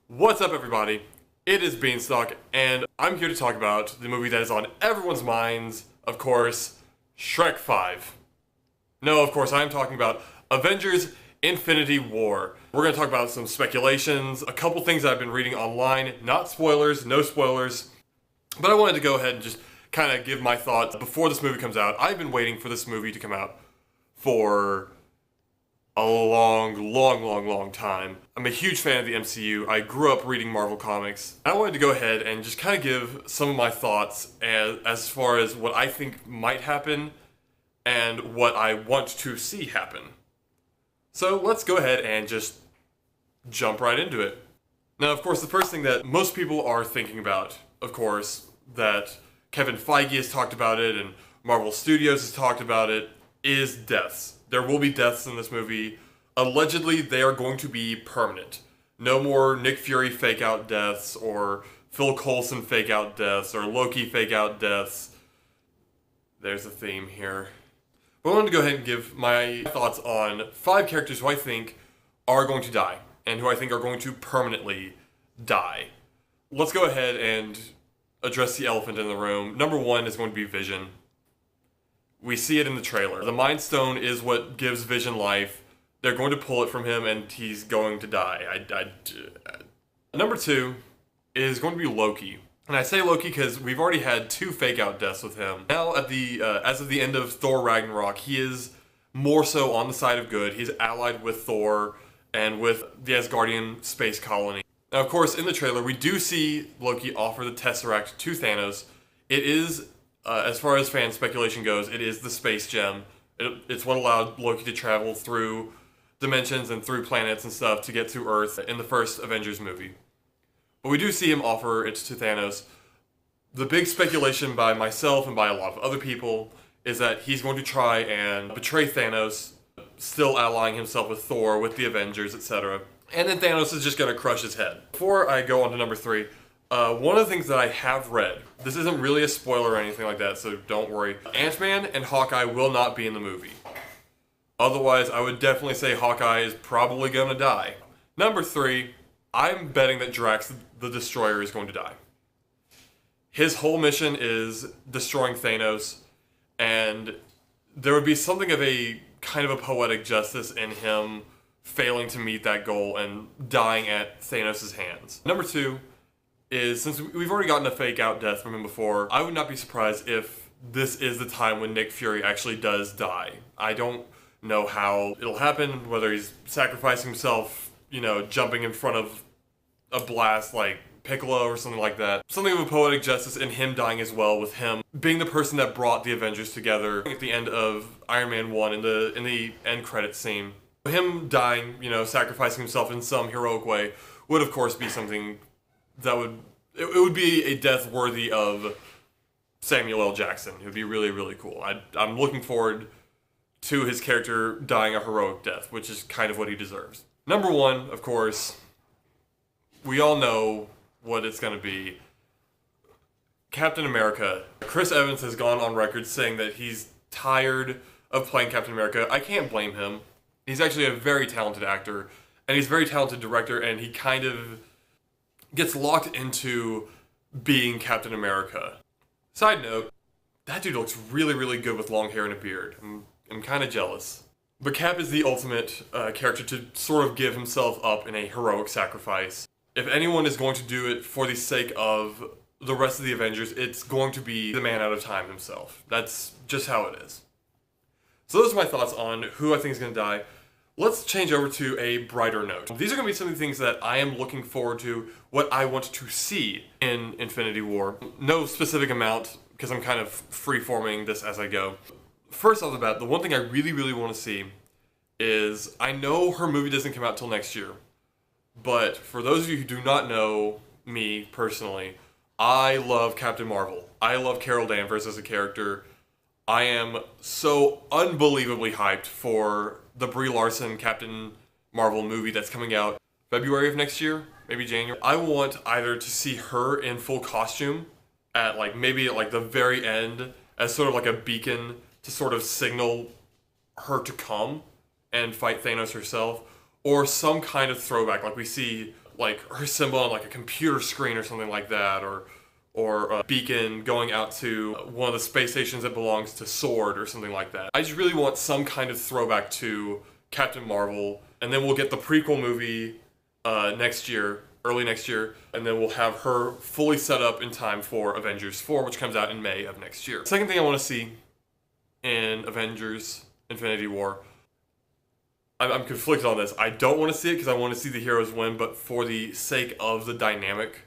What's up, everybody? It is Beanstalk, and I'm here to talk about the movie that is on everyone's minds, of course, Shrek 5. No, of course, I'm talking about Avengers Infinity War. We're going to talk about some speculations, a couple things that I've been reading online, not spoilers, no spoilers, but I wanted to go ahead and just kind of give my thoughts before this movie comes out. I've been waiting for this movie to come out for a long time. I'm a huge fan of the MCU. I grew up reading Marvel comics. I wanted to go ahead and just kind of give some of my thoughts as far as what I think might happen and what I want to see happen. So let's go ahead and just jump right into it. Now, of course, the first thing that most people are thinking about, of course, that Kevin Feige has talked about it and Marvel Studios has talked about it, is deaths. There will be deaths in this movie. Allegedly, they are going to be permanent. No more Nick Fury fake out deaths, or Phil Coulson fake out deaths, or Loki fake out deaths. There's a theme here. But I wanted to go ahead and give my thoughts on 5 characters who I think are going to die, and who I think are going to permanently die. Let's go ahead and address the elephant in the room. Number 1 is going to be Vision. We see it in the trailer. The Mind Stone is what gives Vision life. They're going to pull it from him and he's going to die. Number 2 is going to be Loki. And I say Loki because we've already had 2 fake out deaths with him. Now as of the end of Thor Ragnarok, he is more so on the side of good. He's allied with Thor and with the Asgardian space colony. Now, of course, in the trailer, we do see Loki offer the Tesseract to Thanos. It is, as far as fan speculation goes, it is the space gem. It's what allowed Loki to travel through dimensions and through planets and stuff to get to Earth in the first Avengers movie. But we do see him offer it to Thanos. The big speculation by myself and by a lot of other people is that he's going to try and betray Thanos, still allying himself with Thor, with the Avengers, etc. And then Thanos is just going to crush his head. Before I go on to number 3, one of the things that I have read, this isn't really a spoiler or anything like that, so don't worry. Ant-Man and Hawkeye will not be in the movie. Otherwise, I would definitely say Hawkeye is probably going to die. Number 3, I'm betting that Drax the Destroyer is going to die. His whole mission is destroying Thanos, and there would be something of a kind of a poetic justice in him failing to meet that goal and dying at Thanos' hands. Number 2 is, since we've already gotten a fake out death from him before, I would not be surprised if this is the time when Nick Fury actually does die. I don't know how it'll happen, whether he's sacrificing himself, jumping in front of a blast like Piccolo or something like that. Something of a poetic justice in him dying as well, with him being the person that brought the Avengers together at the end of Iron Man 1 in the end credits scene. Him dying, sacrificing himself in some heroic way would of course be something that it would be a death worthy of Samuel L. Jackson. It would be really, really cool. I'm looking forward to his character dying a heroic death, which is kind of what he deserves. Number 1, of course, we all know what it's going to be. Captain America. Chris Evans has gone on record saying that he's tired of playing Captain America. I can't blame him. He's actually a very talented actor, and he's a very talented director, and he kind of gets locked into being Captain America. Side note, that dude looks really, really good with long hair and a beard. I'm kind of jealous. But Cap is the ultimate character to sort of give himself up in a heroic sacrifice. If anyone is going to do it for the sake of the rest of the Avengers, it's going to be the man out of time himself. That's just how it is. So those are my thoughts on who I think is going to die. Let's change over to a brighter note. These are going to be some of the things that I am looking forward to, what I want to see in Infinity War. No specific amount, because I'm kind of free-forming this as I go. First off the bat, the one thing I really, really want to see is, I know her movie doesn't come out till next year, but for those of you who do not know me personally, I love Captain Marvel. I love Carol Danvers as a character. I am so unbelievably hyped for the Brie Larson Captain Marvel movie that's coming out February of next year, maybe January. I want either to see her in full costume at maybe at the very end as sort of like a beacon to sort of signal her to come and fight Thanos herself, or some kind of throwback like we see like her symbol on like a computer screen or something like that, or a beacon going out to one of the space stations that belongs to SWORD or something like that. I just really want some kind of throwback to Captain Marvel, and then we'll get the prequel movie next year, early next year, and then we'll have her fully set up in time for Avengers 4, which comes out in May of next year. Second thing I want to see in Avengers Infinity War, I'm conflicted on this. I don't want to see it because I want to see the heroes win, but for the sake of the dynamic,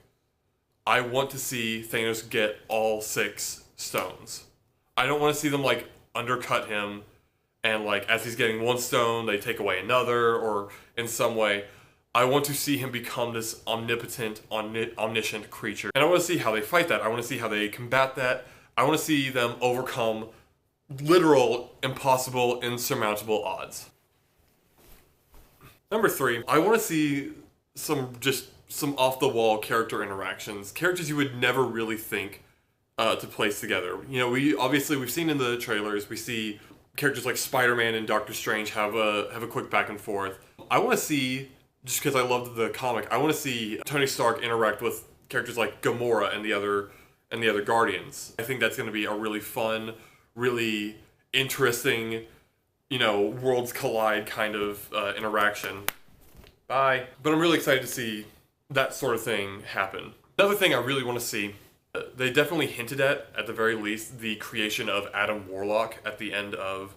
I want to see Thanos get all 6 stones. I don't want to see them like undercut him and like as he's getting 1 stone, they take away another, or in some way. I want to see him become this omnipotent, omniscient creature. And I want to see how they fight that. I want to see how they combat that. I want to see them overcome literal, impossible, insurmountable odds. Number 3, I want to see some off-the-wall character interactions. Characters you would never really think to place together. You know, we've seen in the trailers, we see characters like Spider-Man and Doctor Strange have a quick back and forth. I want to see, just because I love the comic, I want to see Tony Stark interact with characters like Gamora and the other Guardians. I think that's going to be a really fun, really interesting, you know, worlds collide kind of interaction. Bye. But I'm really excited to see that sort of thing happen. Another thing I really want to see, they definitely hinted at the very least, the creation of Adam Warlock at the end of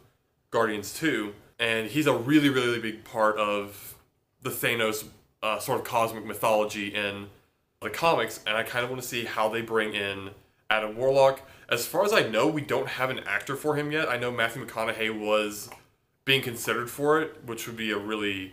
Guardians 2. And he's a really, really big part of the Thanos sort of cosmic mythology in the comics. And I kind of want to see how they bring in Adam Warlock. As far as I know, we don't have an actor for him yet. I know Matthew McConaughey was being considered for it, which would be a really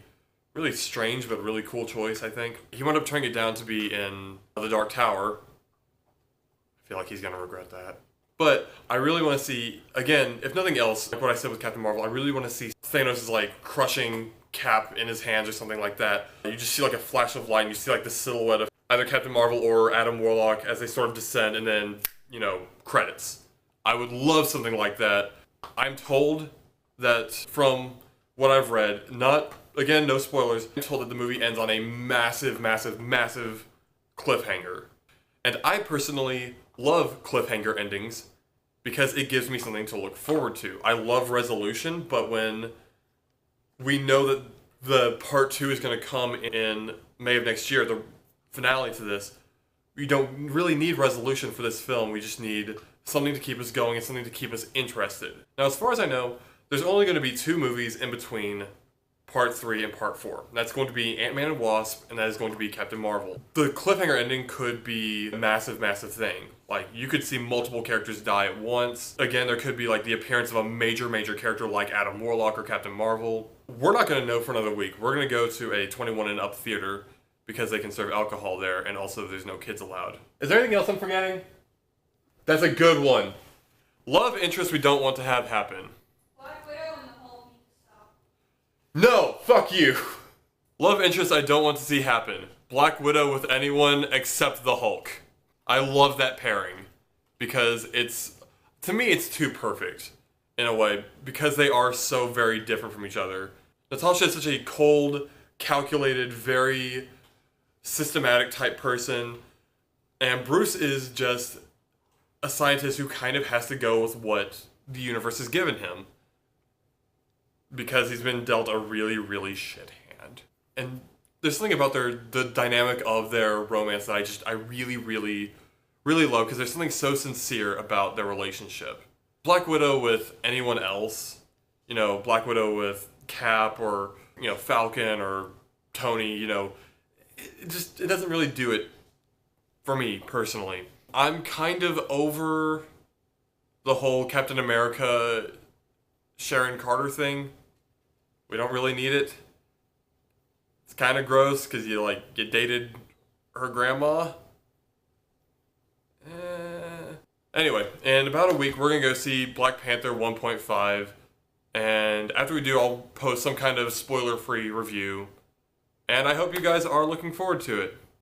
strange but really cool choice, I think. He wound up turning it down to be in The Dark Tower. I feel like he's gonna regret that. But I really want to see, again, if nothing else, like what I said with Captain Marvel, I really want to see Thanos is like crushing Cap in his hands or something like that. You just see like a flash of light and you see like the silhouette of either Captain Marvel or Adam Warlock as they sort of descend, and then, you know, credits. I would love something like that. I'm told that from what I've read, again, no spoilers, I'm told that the movie ends on a massive, massive, massive cliffhanger. And I personally love cliffhanger endings because it gives me something to look forward to. I love resolution, but when we know that the part 2 is going to come in May of next year, the finale to this, we don't really need resolution for this film. We just need something to keep us going and something to keep us interested. Now, as far as I know, there's only going to be 2 movies in between Part 3 and Part 4. That's going to be Ant-Man and Wasp, and that is going to be Captain Marvel. The cliffhanger ending could be a massive, massive thing. Like, you could see multiple characters die at once. Again, there could be like the appearance of a major, major character like Adam Warlock or Captain Marvel. We're not going to know for another week. We're going to go to a 21 and up theater because they can serve alcohol there, and also there's no kids allowed. Is there anything else I'm forgetting? That's a good one. Love interest we don't want to have happen. No, fuck you. Love interest I don't want to see happen. Black Widow with anyone except the Hulk. I love that pairing because to me it's too perfect in a way because they are so very different from each other. Natasha is such a cold, calculated, very systematic type person, and Bruce is just a scientist who kind of has to go with what the universe has given him, because he's been dealt a really, really shit hand. And there's something about the dynamic of their romance that I really, really, really love, because there's something so sincere about their relationship. Black Widow with anyone else, you know, Black Widow with Cap or, you know, Falcon or Tony, you know, it doesn't really do it for me personally. I'm kind of over the whole Captain America Sharon Carter thing. We don't really need it. It's kind of gross because you dated her grandma. Anyway, in about a week we're gonna go see Black Panther 1.5, and after we do, I'll post some kind of spoiler-free review, and I hope you guys are looking forward to it.